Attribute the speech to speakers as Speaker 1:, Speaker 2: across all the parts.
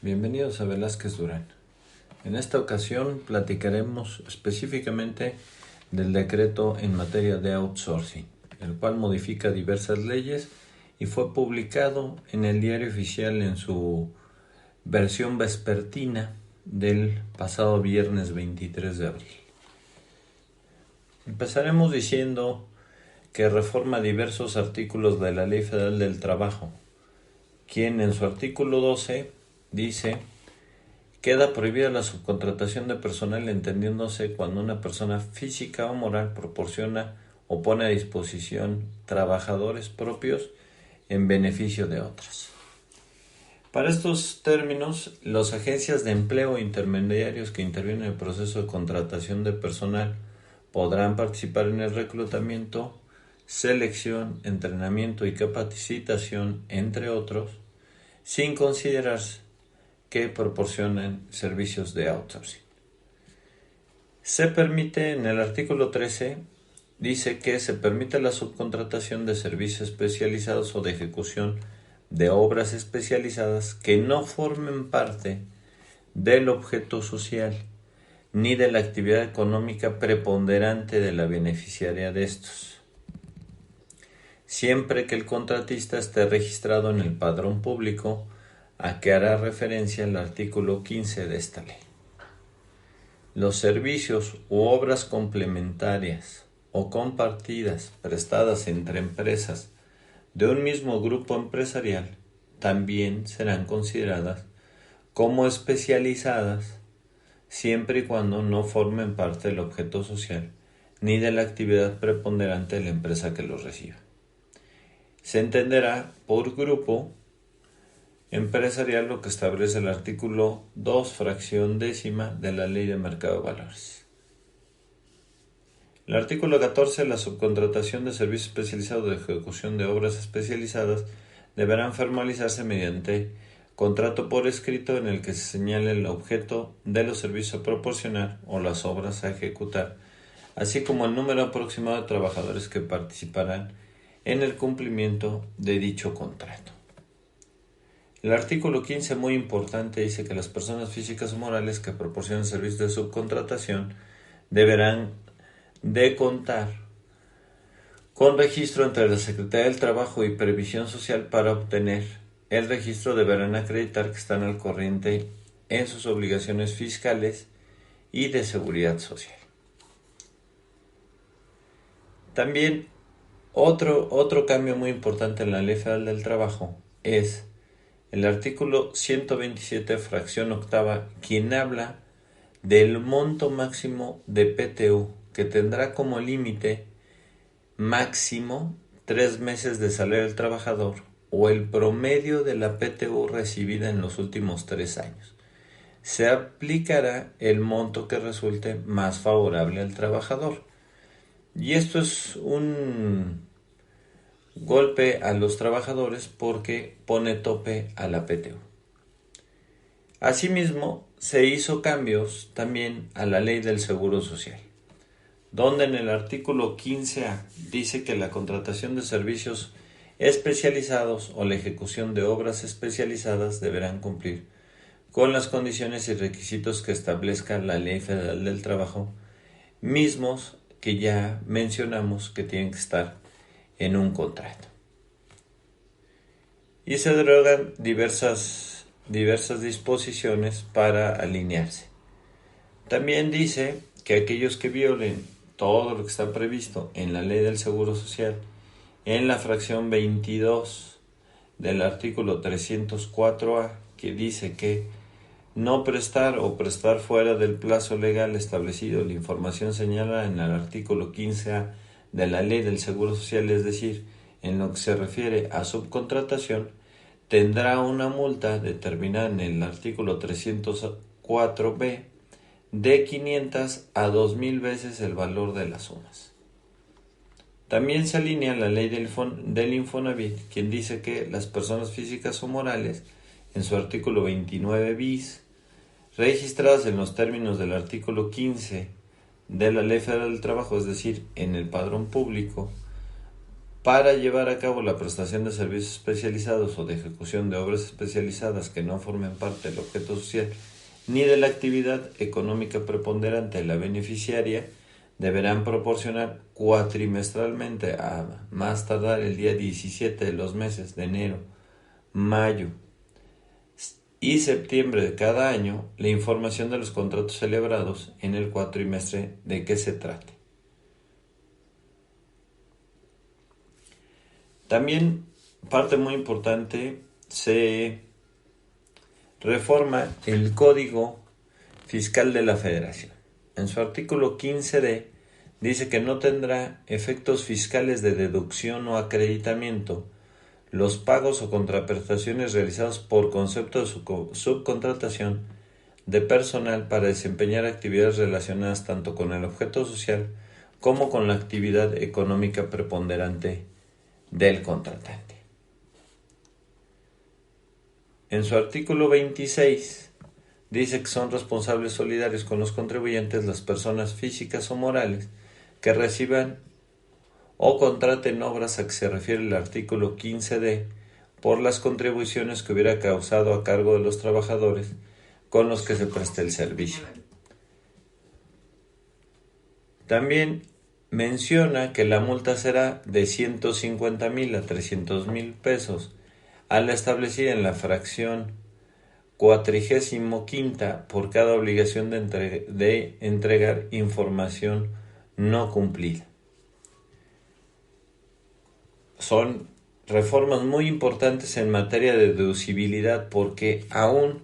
Speaker 1: Bienvenidos a Velázquez Durán. En esta ocasión platicaremos específicamente del decreto en materia de outsourcing, el cual modifica diversas leyes y fue publicado en el Diario Oficial en su versión vespertina del pasado viernes 23 de abril. Empezaremos diciendo que reforma diversos artículos de la Ley Federal del Trabajo, quien en su artículo 12 dice: queda prohibida la subcontratación de personal entendiéndose cuando una persona física o moral proporciona o pone a disposición trabajadores propios en beneficio de otros. Para estos términos, las agencias de empleo e intermediarios que intervienen en el proceso de contratación de personal podrán participar en el reclutamiento, selección, entrenamiento y capacitación, entre otros, sin considerarse que proporcionan servicios de outsourcing. Se permite, en el artículo 13, dice que se permite la subcontratación de servicios especializados o de ejecución de obras especializadas que no formen parte del objeto social ni de la actividad económica preponderante de la beneficiaria de estos, siempre que el contratista esté registrado en el padrón público a que hará referencia el artículo 15 de esta ley. Los servicios u obras complementarias o compartidas prestadas entre empresas de un mismo grupo empresarial también serán consideradas como especializadas siempre y cuando no formen parte del objeto social ni de la actividad preponderante de la empresa que los reciba. Se entenderá por grupo empresarial lo que establece el artículo 2, fracción décima de la Ley de Mercado de Valores. El artículo 14, la subcontratación de servicios especializados de ejecución de obras especializadas deberán formalizarse mediante contrato por escrito en el que se señale el objeto de los servicios a proporcionar o las obras a ejecutar, así como el número aproximado de trabajadores que participarán en el cumplimiento de dicho contrato. El artículo 15, muy importante, dice que las personas físicas o morales que proporcionan servicios de subcontratación deberán de contar con registro entre la Secretaría del Trabajo y Previsión Social. Para obtener el registro deberán acreditar que están al corriente en sus obligaciones fiscales y de seguridad social. También otro cambio muy importante en la Ley Federal del Trabajo es el artículo 127, fracción octava, quien habla del monto máximo de PTU, que tendrá como límite máximo 3 meses de salario del trabajador o el promedio de la PTU recibida en los últimos 3 años. Se aplicará el monto que resulte más favorable al trabajador. Y esto es un golpe a los trabajadores porque pone tope a la PTU. Asimismo, se hizo cambios también a la Ley del Seguro Social, donde en el artículo 15A dice que la contratación de servicios especializados o la ejecución de obras especializadas deberán cumplir con las condiciones y requisitos que establezca la Ley Federal del Trabajo, mismos que ya mencionamos que tienen que estar en un contrato. Y se derogan diversas disposiciones para alinearse. También dice que aquellos que violen todo lo que está previsto en la Ley del Seguro Social, en la fracción 22 del artículo 304A, que dice que no prestar o prestar fuera del plazo legal establecido la información señalada en el artículo 15A de la Ley del Seguro Social, es decir, en lo que se refiere a subcontratación, tendrá una multa determinada en el artículo 304B de 500 a 2,000 veces el valor de las sumas. También se alinea la ley del Infonavit, quien dice que las personas físicas o morales, en su artículo 29 bis, registradas en los términos del artículo 15 de la Ley Federal del Trabajo, es decir, en el padrón público, para llevar a cabo la prestación de servicios especializados o de ejecución de obras especializadas que no formen parte del objeto social ni de la actividad económica preponderante de la beneficiaria, deberán proporcionar cuatrimestralmente, a más tardar el día 17 de los meses de enero, mayo y septiembre de cada año, la información de los contratos celebrados en el cuatrimestre de que se trate. También, parte muy importante, se reforma el Código Fiscal de la Federación. En su artículo 15D dice que no tendrá efectos fiscales de deducción o acreditamiento los pagos o contraprestaciones realizados por concepto de subcontratación de personal para desempeñar actividades relacionadas tanto con el objeto social como con la actividad económica preponderante del contratante. En su artículo 26 dice que son responsables solidarios con los contribuyentes las personas físicas o morales que reciban o contraten obras a que se refiere el artículo 15D por las contribuciones que hubiera causado a cargo de los trabajadores con los que se preste el servicio. También menciona que la multa será de 150,000 a 300,000 pesos a la establecida en la fracción 45ª por cada obligación de entregar información no cumplida. Son reformas muy importantes en materia de deducibilidad porque aún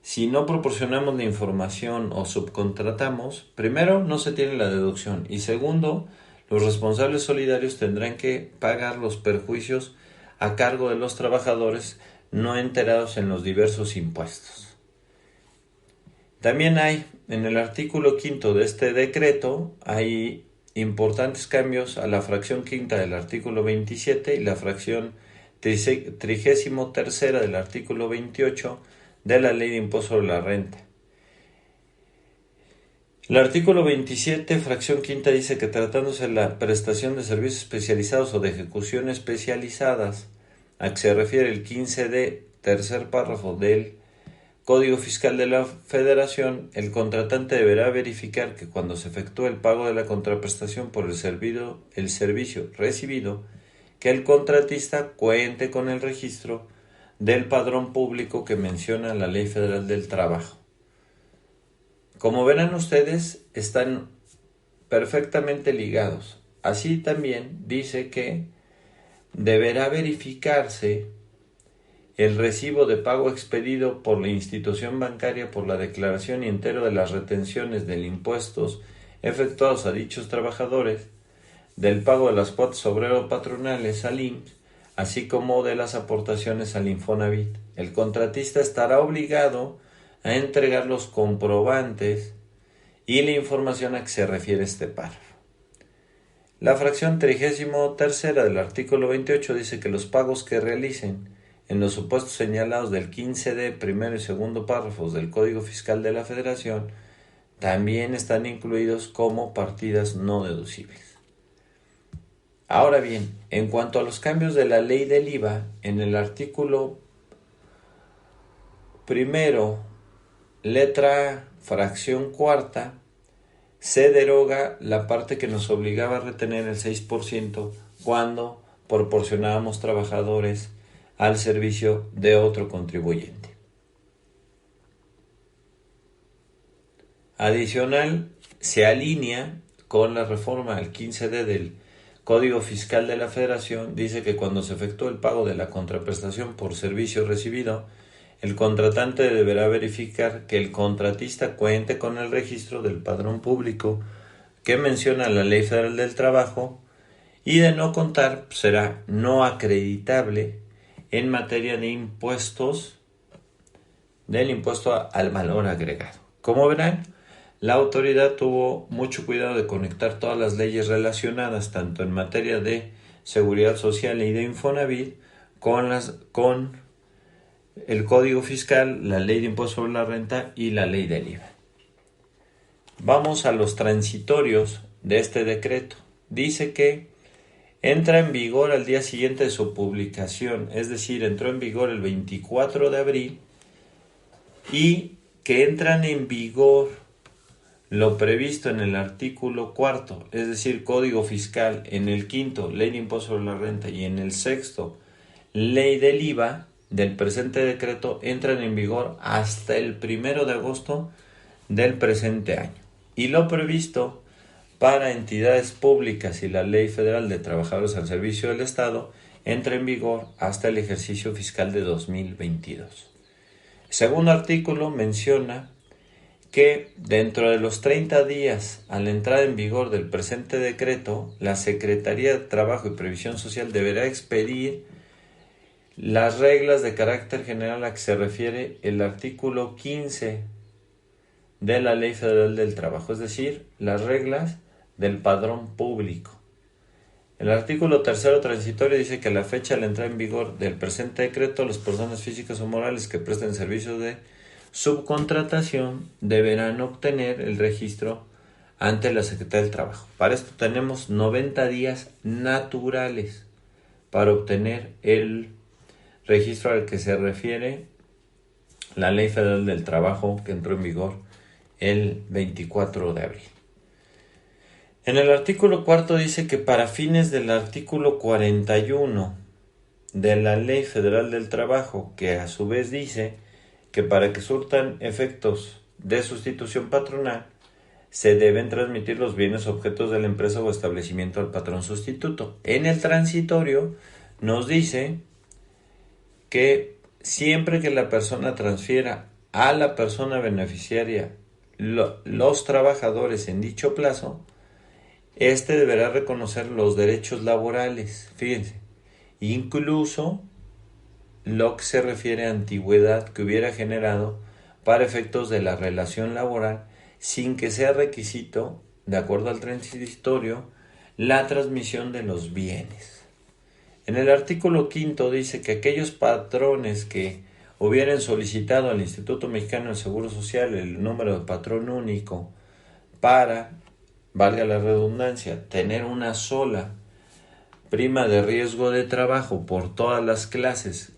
Speaker 1: si no proporcionamos la información o subcontratamos, primero no se tiene la deducción y segundo, los responsables solidarios tendrán que pagar los perjuicios a cargo de los trabajadores no enterados en los diversos impuestos. También hay, en el artículo 5 de este decreto, hay importantes cambios a la fracción quinta del artículo 27 y la fracción 33ª del artículo 28 de la Ley de Impuesto sobre la Renta. El artículo 27, fracción quinta, dice que tratándose de la prestación de servicios especializados o de ejecución especializadas, a que se refiere el 15D, tercer párrafo del Código Fiscal de la Federación, el contratante deberá verificar que cuando se efectúe el pago de la contraprestación por el servicio recibido, que el contratista cuente con el registro del padrón público que menciona la Ley Federal del Trabajo. Como verán ustedes, están perfectamente ligados. Así también dice que deberá verificarse el recibo de pago expedido por la institución bancaria por la declaración y entero de las retenciones de impuestos efectuados a dichos trabajadores, del pago de las cuotas obrero-patronales al IMSS, así como de las aportaciones al Infonavit. El contratista estará obligado a entregar los comprobantes y la información a que se refiere este párrafo. La fracción 33ª del artículo 28 dice que los pagos que realicen en los supuestos señalados del 15D, primero y segundo párrafos del Código Fiscal de la Federación, también están incluidos como partidas no deducibles. Ahora bien, en cuanto a los cambios de la ley del IVA, en el artículo primero, letra A, fracción cuarta, se deroga la parte que nos obligaba a retener el 6% cuando proporcionábamos trabajadores al servicio de otro contribuyente. Adicional, se alinea con la reforma al 15D del Código Fiscal de la Federación. Dice que cuando se efectúe el pago de la contraprestación por servicio recibido, el contratante deberá verificar que el contratista cuente con el registro del padrón público que menciona la Ley Federal del Trabajo y de no contar será no acreditable en materia de impuestos, del impuesto al valor agregado. Como verán, la autoridad tuvo mucho cuidado de conectar todas las leyes relacionadas, tanto en materia de seguridad social y de Infonavit, con el Código Fiscal, la Ley de Impuesto sobre la Renta y la Ley del IVA. Vamos a los transitorios de este decreto. Dice que entra en vigor al día siguiente de su publicación, es decir, entró en vigor el 24 de abril, y que entran en vigor lo previsto en el artículo cuarto, es decir, Código Fiscal, en el quinto, Ley de Impuesto sobre la Renta, y en el sexto, Ley del IVA, del presente decreto, entran en vigor hasta el 1 de agosto del presente año. Y lo previsto para entidades públicas y la Ley Federal de Trabajadores al Servicio del Estado entra en vigor hasta el ejercicio fiscal de 2022. El segundo artículo menciona que dentro de los 30 días a la entrada en vigor del presente decreto, la Secretaría de Trabajo y Previsión Social deberá expedir las reglas de carácter general a que se refiere el artículo 15 de la Ley Federal del Trabajo, es decir, las reglas del padrón público. El artículo tercero transitorio dice que a la fecha de la entrada en vigor del presente decreto, las personas físicas o morales que presten servicios de subcontratación deberán obtener el registro ante la Secretaría del Trabajo. Para esto tenemos 90 días naturales para obtener el registro al que se refiere la Ley Federal del Trabajo, que entró en vigor el 24 de abril. En el artículo cuarto dice que para fines del artículo 41 de la Ley Federal del Trabajo, que a su vez dice que para que surtan efectos de sustitución patronal, se deben transmitir los bienes objetos de la empresa o establecimiento al patrón sustituto. En el transitorio nos dice que siempre que la persona transfiera a la persona beneficiaria los trabajadores en dicho plazo, este deberá reconocer los derechos laborales, fíjense, incluso lo que se refiere a antigüedad que hubiera generado para efectos de la relación laboral, sin que sea requisito, de acuerdo al transitorio, la transmisión de los bienes. En el artículo quinto dice que aquellos patrones que hubieran solicitado al Instituto Mexicano del Seguro Social el número de patrón único para, valga la redundancia, tener una sola prima de riesgo de trabajo por todas las clases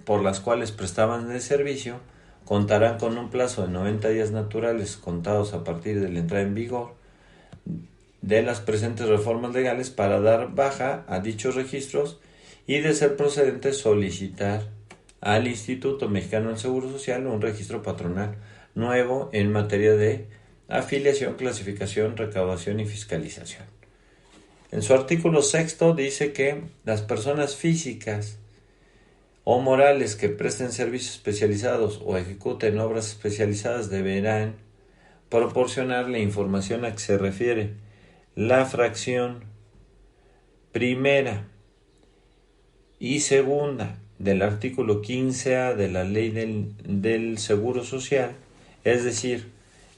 Speaker 1: por las cuales prestaban el servicio, contarán con un plazo de 90 días naturales contados a partir de la entrada en vigor de las presentes reformas legales para dar baja a dichos registros y, de ser procedente, solicitar al Instituto Mexicano del Seguro Social un registro patronal nuevo en materia de afiliación, clasificación, recaudación y fiscalización. En su artículo sexto dice que las personas físicas o morales que presten servicios especializados o ejecuten obras especializadas deberán proporcionar la información a que se refiere la fracción primera y segunda del artículo 15A de la Ley del Seguro Social, es decir,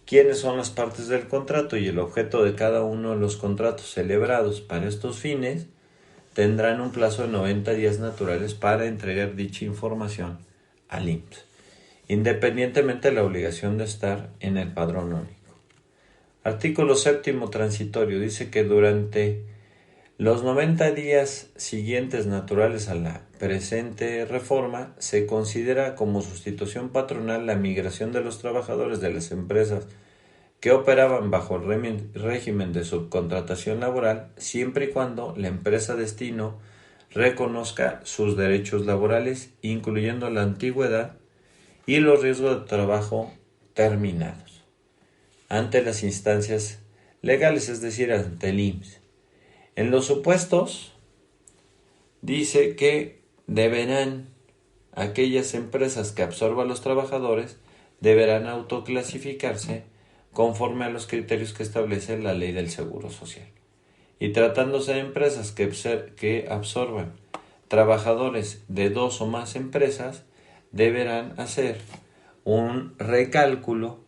Speaker 1: quiénes son las partes del contrato y el objeto de cada uno de los contratos celebrados para estos fines, tendrán un plazo de 90 días naturales para entregar dicha información al IMSS, independientemente de la obligación de estar en el padrón único. Artículo séptimo transitorio dice que durante los 90 días siguientes naturales a la presente reforma se considera como sustitución patronal la migración de los trabajadores de las empresas que operaban bajo el régimen de subcontratación laboral, siempre y cuando la empresa destino reconozca sus derechos laborales, incluyendo la antigüedad y los riesgos de trabajo terminados, ante las instancias legales, es decir, ante el IMSS. En los supuestos, dice que aquellas empresas que absorban a los trabajadores deberán autoclasificarse conforme a los criterios que establece la Ley del Seguro Social. Y tratándose de empresas que absorban trabajadores de dos o más empresas, deberán hacer un recálculo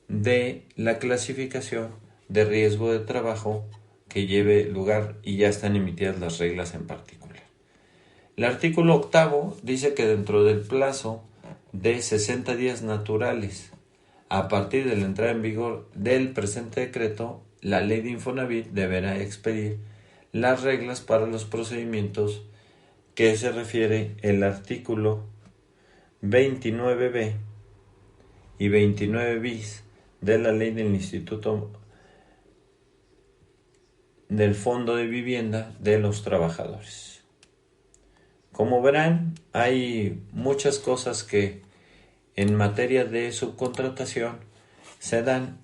Speaker 1: de la clasificación de riesgo de trabajo que lleve lugar, y ya están emitidas las reglas en particular. El artículo octavo dice que dentro del plazo de 60 días naturales a partir de la entrada en vigor del presente decreto, la Ley de Infonavit deberá expedir las reglas para los procedimientos que se refiere el artículo 29b y 29 bis de la ley del Instituto del Fondo de Vivienda de los Trabajadores. Como verán, hay muchas cosas que en materia de subcontratación se dan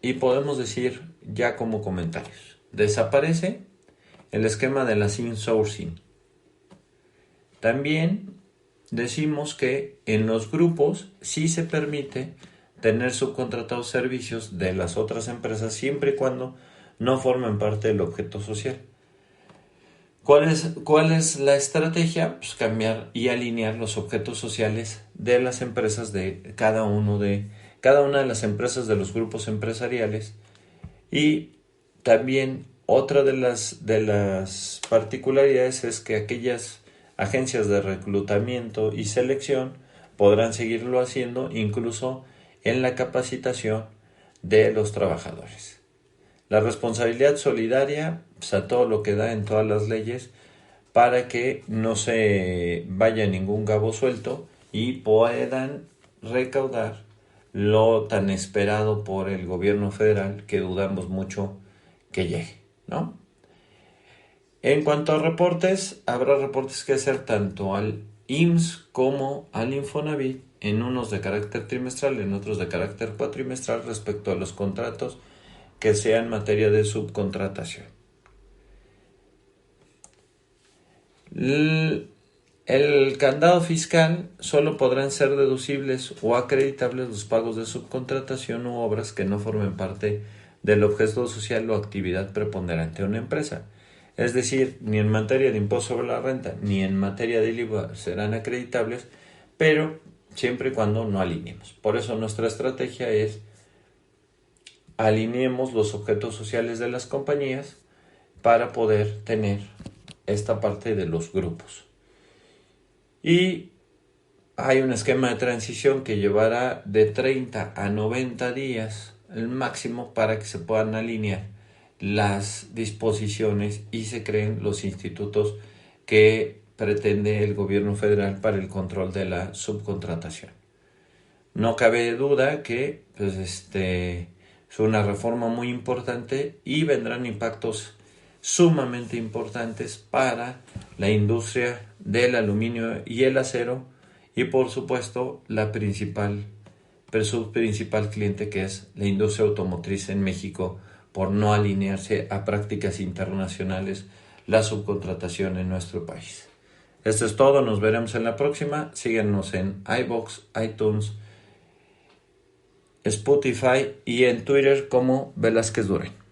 Speaker 1: y podemos decir ya como comentarios. Desaparece el esquema de las insourcing. También decimos que en los grupos sí se permite tener subcontratados servicios de las otras empresas siempre y cuando no formen parte del objeto social. ¿Cuál es la estrategia? Pues cambiar y alinear los objetos sociales de las empresas de cada una de las empresas de los grupos empresariales. Y también otra de las particularidades es que aquellas agencias de reclutamiento y selección podrán seguirlo haciendo incluso en la capacitación de los trabajadores. La responsabilidad solidaria, pues a todo lo que da en todas las leyes, para que no se vaya ningún cabo suelto y puedan recaudar lo tan esperado por el gobierno federal, que dudamos mucho que llegue, ¿no? En cuanto a reportes, habrá reportes que hacer tanto al IMSS como al Infonavit, en unos de carácter trimestral, en otros de carácter cuatrimestral, respecto a los contratos que sean materia de subcontratación. El candado fiscal: solo podrán ser deducibles o acreditables los pagos de subcontratación u obras que no formen parte del objeto social o actividad preponderante de una empresa. Es decir, ni en materia de impuesto sobre la renta ni en materia de IVA serán acreditables, pero siempre y cuando no alineemos. Por eso nuestra estrategia es: alineemos los objetos sociales de las compañías para poder tener esta parte de los grupos. Y hay un esquema de transición que llevará de 30 a 90 días el máximo para que se puedan alinear las disposiciones y se creen los institutos que pretende el gobierno federal para el control de la subcontratación. No cabe duda que es una reforma muy importante y vendrán impactos sumamente importantes para la industria del aluminio y el acero y por supuesto su principal cliente, que es la industria automotriz en México, por no alinearse a prácticas internacionales la subcontratación en nuestro país. Esto es todo, nos veremos en la próxima. Síguenos en iVoox, iTunes, Spotify y en Twitter como Velázquez Duren.